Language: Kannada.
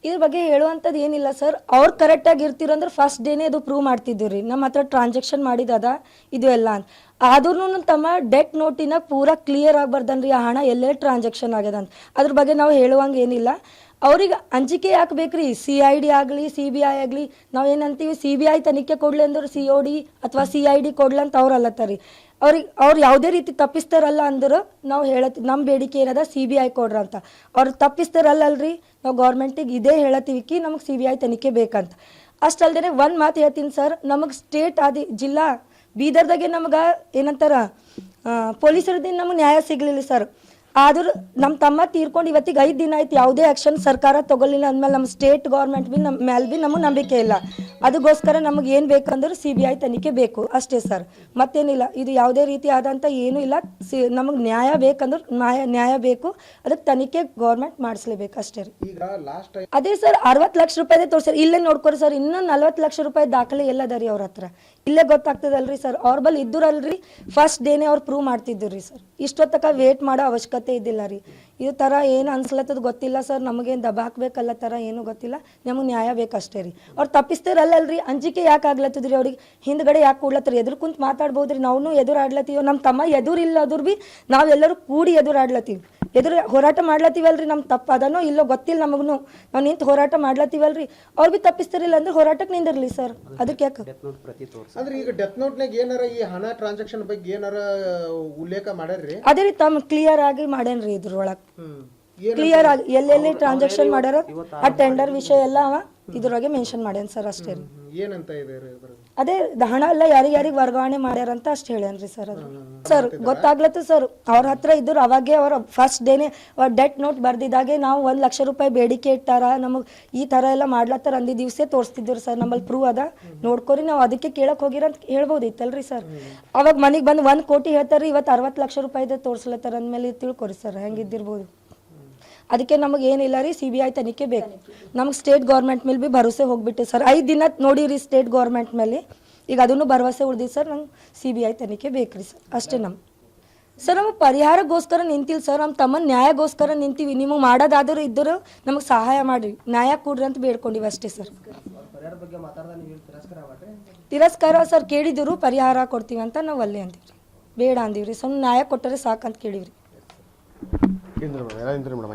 ಇದ್ರ ಬಗ್ಗೆ ಹೇಳುವಂಥದ್ದು ಏನಿಲ್ಲ ಸರ್. ಅವ್ರು ಕರೆಕ್ಟಾಗಿ ಇರ್ತಿರಂದ್ರೆ ಫಸ್ಟ್ ಡೇನೇ ಅದು ಪ್ರೂವ್ ಮಾಡ್ತಿದ್ದು ರೀ, ನಮ್ಮ ಹತ್ರ ಟ್ರಾನ್ಸಾಕ್ಷನ್ ಮಾಡಿದದ ಇದು ಎಲ್ಲ ಅಂತ. ಆದ್ರೂ ತಮ್ಮ ಡೆಟ್ ನೋಟಿನ ಪೂರಾ ಕ್ಲಿಯರ್ ಆಗ್ಬಾರ್ದನ್ರಿ, ಆ ಹಣ ಎಲ್ಲೆಲ್ಲಿ ಟ್ರಾನ್ಸಾಕ್ಷನ್ ಆಗ್ಯದ ಅಂತ. ಅದ್ರ ಬಗ್ಗೆ ನಾವು ಹೇಳುವಂಗೆ ಏನಿಲ್ಲ. ಅವ್ರಿಗೆ ಅಂಜಿಕೆ ಯಾಕೆ ಬೇಕ್ರಿ? CID ಆಗಲಿ CBI ಆಗಲಿ, ನಾವು ಏನಂತೀವಿ CBI ತನಿಖೆ ಕೊಡ್ಲಿ ಅಂದ್ರೆ COD ಅಥವಾ CID ಕೊಡ್ಲಿ ಅಂತ ಅವ್ರು ಅಲ್ಲತ್ತಾರಿ. ಅವ್ರು ಯಾವುದೇ ರೀತಿ ತಪ್ಪಿಸ್ತಾರಲ್ಲ ಅಂದ್ರೆ ನಾವು ಹೇಳತ್ತೀವಿ ನಮ್ಮ ಬೇಡಿಕೆ ಏನದ CBI ಕೊಡ್ರ ಅಂತ. ಅವ್ರು ತಪ್ಪಿಸ್ತಾರಲ್ಲಲ್ರಿ, ನಾವು ಗೌರ್ಮೆಂಟಿಗೆ ಇದೇ ಹೇಳತ್ತೀವಿ ನಮಗೆ CBI ತನಿಖೆ ಬೇಕಂತ. ಅಷ್ಟಲ್ದೇ ಒಂದು ಮಾತು ಹೇಳ್ತೀನಿ ಸರ್, ನಮಗೆ ಸ್ಟೇಟ್ ಜಿಲ್ಲಾ ಬೀದರ್ದಾಗೆ ನಮ್ಗೆ ಏನಂತಾರ ಪೊಲೀಸರದಿಂದ ನಮಗೆ ನ್ಯಾಯ ಸಿಗಲಿಲ್ಲ ಸರ್. ಆದ್ರೂ ನಮ್ಮ ತಮ್ಮ ತೀರ್ಕೊಂಡು ಇವತ್ತಿಗೆ 5 ದಿನ ಆಯ್ತು, ಯಾವುದೇ ಆ್ಯಕ್ಷನ್ ಸರ್ಕಾರ ತಗೊಳ್ಳಿಲ್ಲ ಅಂದಮೇಲೆ ನಮ್ಮ ಸ್ಟೇಟ್ ಗೌರ್ಮೆಂಟ್ ಬಿ ನಮ್ಮ ಮೇಲೆ ಬಿ ನಮಗೆ ನಂಬಿಕೆ ಇಲ್ಲ. ಅದಕ್ಕೋಸ್ಕರ ನಮಗೆ ಏನು ಬೇಕಂದ್ರೆ CBI ತನಿಖೆ ಬೇಕು ಅಷ್ಟೇ ಸರ್, ಮತ್ತೇನಿಲ್ಲ. ಇದು ಯಾವುದೇ ರೀತಿ ಆದಂಥ ಏನೂ ಇಲ್ಲ. ನಮಗೆ ನ್ಯಾಯ ಬೇಕಂದ್ರೆ ನ್ಯಾಯ ಬೇಕು, ಅದಕ್ಕೆ ತನಿಖೆ ಗೌರ್ಮೆಂಟ್ ಮಾಡಿಸ್ಲೇಬೇಕು ಅಷ್ಟೇ ರೀ. ಅದೇ ಸರ್ 60 ಲಕ್ಷ ರೂಪಾಯಿದೇ ತೋರಿಸ್ರಿ, ಇಲ್ಲೇ ನೋಡ್ಕೊರಿ ಸರ್. ಇನ್ನೂ 40 ಲಕ್ಷ ರೂಪಾಯಿ ದಾಖಲೆ ಎಲ್ಲ ಅದ ರೀ ಅವ್ರ ಹತ್ರ, ಇಲ್ಲೇ ಗೊತ್ತಾಗ್ತದಲ್ರಿ ಸರ್. ಅವ್ರ ಬಲ್ಲಿ ಇದ್ದರಲ್ರಿ ಫಸ್ಟ್ ಡೇನೇ ಅವ್ರು ಪ್ರೂವ್ ಮಾಡ್ತಿದ್ರು ರೀ ಸರ್. ಇಷ್ಟೊತ್ತಕ ವೇಟ್ ಮಾಡೋ ಅವಶ್ಯಕತೆ ಇದ್ದಿಲ್ಲ ರೀ. ಇದು ಥರ ಏನು ಅನ್ಸ್ಲತ್ತದ ಗೊತ್ತಿಲ್ಲ ಸರ್, ನಮಗೇನು ದಬಾಕ್ಬೇಕಲ್ಲ ಥರ ಏನೂ ಗೊತ್ತಿಲ್ಲ. ನಮಗೆ ನ್ಯಾಯ ಬೇಕಷ್ಟೇ ರೀ. ಅವ್ರು ತಪ್ಪಿಸ್ತಾರಲ್ಲಲ್ರಿ, ಅಂಜಿಕೆ ಯಾಕೆ ಆಗ್ಲತ್ತದ್ರಿ ಅವ್ರಿಗೆ? ಹಿಂದ್ಗಡೆ ಯಾಕೆ ಕೊಡ್ಲತ್ತರಿ? ಎದುರು ಕುಂತು ಮಾತಾಡ್ಬೋದ್ರಿ, ನಾವು ಎದುರಾಡ್ಲತ್ತೀವಿ. ನಮ್ಮ ತಮ್ಮ ಎದುರಿಲ್ಲದ್ರು ಬಿ ನಾವೆಲ್ಲರೂ ಕೂಡಿ ಎದುರಾಡ್ಲತ್ತೀವಿ, ಹೋರಾಟ ಮಾಡ್ಲತ್ತೀವಲ್ರಿ. ನಮ್ಮ ತಪ್ಪು ಅದನೋ ಇಲ್ಲೋ ಗೊತ್ತಿಲ್ಲ ನಮಗೂ, ನಾವು ನಿಂತು ಹೋರಾಟ ಮಾಡ್ಲತ್ತೀವಲ್ರಿ. ಅವ್ರು ಬಿ ತಪ್ಪಿಸ್ತಾರಿಲ್ಲ ಅಂದ್ರೆ ಹೋರಾಟಕ್ಕೆ ನಿಂದಿರ್ಲಿ ಸರ್. ಅದಕ್ಕೆ ಯಾಕೆ ಅಂದ್ರೆ ಈಗ ಡೆತ್ ನೋಟ್ನಾಗ ಏನಾರ ಈ ಹಣ ಟ್ರಾನ್ಸಾಕ್ಷನ್ ಬಗ್ಗೆ ಏನಾರ ಉಲ್ಲೇಖ ಮಾಡ್ಯಾರ್ರಿ? ಅದೇ ರೀ ತಮ್ಮ ಕ್ಲಿಯರ್ ಆಗಿ ಮಾಡೇನ್ರಿ ಇದ್ರೊಳಗೆ. ಕ್ಲಿಯರ್ ಆಗಿ ಎಲ್ಲೆಲ್ಲಿ ಟ್ರಾನ್ಸಾಕ್ಷನ್ ಮಾಡ್ಯಾರ ಆ ಟೆಂಡರ್ ವಿಷಯ ಎಲ್ಲ ಅವ ಇದ್ರೊಳಗೆ ಮೆನ್ಷನ್ ಮಾಡ್ಯಾನ ಸರ್ ಅಷ್ಟೇ ರೀ. ಏನಂತ ಇದೆ ಅದೇ ಹಣ ಎಲ್ಲ ಯಾರಿಗೆ ವರ್ಗಾವಣೆ ಮಾಡ್ಯಾರಂತ ಅಷ್ಟು ಹೇಳ್ಯಾನ್ರಿ ಸರ್. ಅದು ಸರ್ ಗೊತ್ತಾಗ್ಲತ್ತ ಸರ್, ಅವ್ರ ಹತ್ರ ಇದ್ರು ಅವಾಗೆ ಅವ್ರ ಫಸ್ಟ್ ಡೇನೆ ಡೆಟ್ ನೋಟ್ ಬರ್ದಿದ್ದಾಗೆ ನಾವು 1 ಲಕ್ಷ ರೂಪಾಯಿ ಬೇಡಿಕೆ ಇಟ್ಟಾರ, ನಮಗೆ ಈ ಥರ ಎಲ್ಲ ಮಾಡ್ಲತ್ತಾರ ಅಂದಿ ದಿವಸ ತೋರಿಸ್ತಿದ್ರು ಸರ್. ನಮ್ಮಲ್ಲಿ ಪ್ರೂವ್ ಅದ ನೋಡ್ಕೊರಿ, ನಾವು ಅದಕ್ಕೆ ಕೇಳಕ್ಕೆ ಹೋಗಿರ ಅಂತ ಹೇಳ್ಬೋದಿತ್ತಲ್ರಿ ಸರ್. ಅವಾಗ ಮನೆಗೆ ಬಂದು 1 ಕೋಟಿ ಹೇಳ್ತಾರೆ, ಇವತ್ತು 60 ಲಕ್ಷ ರೂಪಾಯಿದೆ ತೋರಿಸ್ಲತ್ತಾರ ಅಂದಮೇಲೆ ತಿಳ್ಕೊರಿ ಸರ್ ಹೆಂಗಿದ್ದಿರ್ಬೋದು. ಅದಕ್ಕೆ ನಮಗೆ ಏನಿಲ್ಲ ರೀ, CBI ತನಿಖೆ ಬೇಕು. ನಮ್ಗೆ ಸ್ಟೇಟ್ ಗೌರ್ಮೆಂಟ್ ಮೇಲೆ ಬಿ ಭರೋಸೆ ಹೋಗ್ಬಿಟ್ಟು ಸರ್. 5 ದಿನ ನೋಡಿರಿ ಸ್ಟೇಟ್ ಗೌರ್ಮೆಂಟ್ ಮೇಲೆ, ಈಗ ಅದನ್ನು ಭರವಸೆ ಉಳ್ದಿ ಸರ್. ನಂಗೆ CBI ತನಿಖೆ ಬೇಕ್ರಿ ಸರ್ ಅಷ್ಟೇ. ಸರ್ ನಮಗೆ ಪರಿಹಾರಕ್ಕೋಸ್ಕರ ನಿಂತಿಲ್ಲ ಸರ್, ನಮ್ಮ ತಮ್ಮನ ನ್ಯಾಯಗೋಸ್ಕರ ನಿಂತೀವಿ. ನಿಮಗೆ ಮಾಡೋದಾದರೂ ಇದ್ದರೂ ನಮಗೆ ಸಹಾಯ ಮಾಡಿರಿ, ನ್ಯಾಯ ಕೊಡ್ರಿ ಅಂತ ಬೇಡ್ಕೊಂಡಿವಿ ಅಷ್ಟೇ ಸರ್. ತಿರಸ್ಕಾರ ಸರ್ ಕೇಳಿದ್ರು, ಪರಿಹಾರ ಕೊಡ್ತೀವಿ ಅಂತ ನಾವು ಅಲ್ಲೇ ಅಂತೀವಿ ರೀ, ಬೇಡ ಅಂದೀವಿ ರೀ. ಸುಮ್ಮನೆ ನ್ಯಾಯ ಕೊಟ್ಟರೆ ಸಾಕಂತ ಕೇಳಿವ್ರಿ.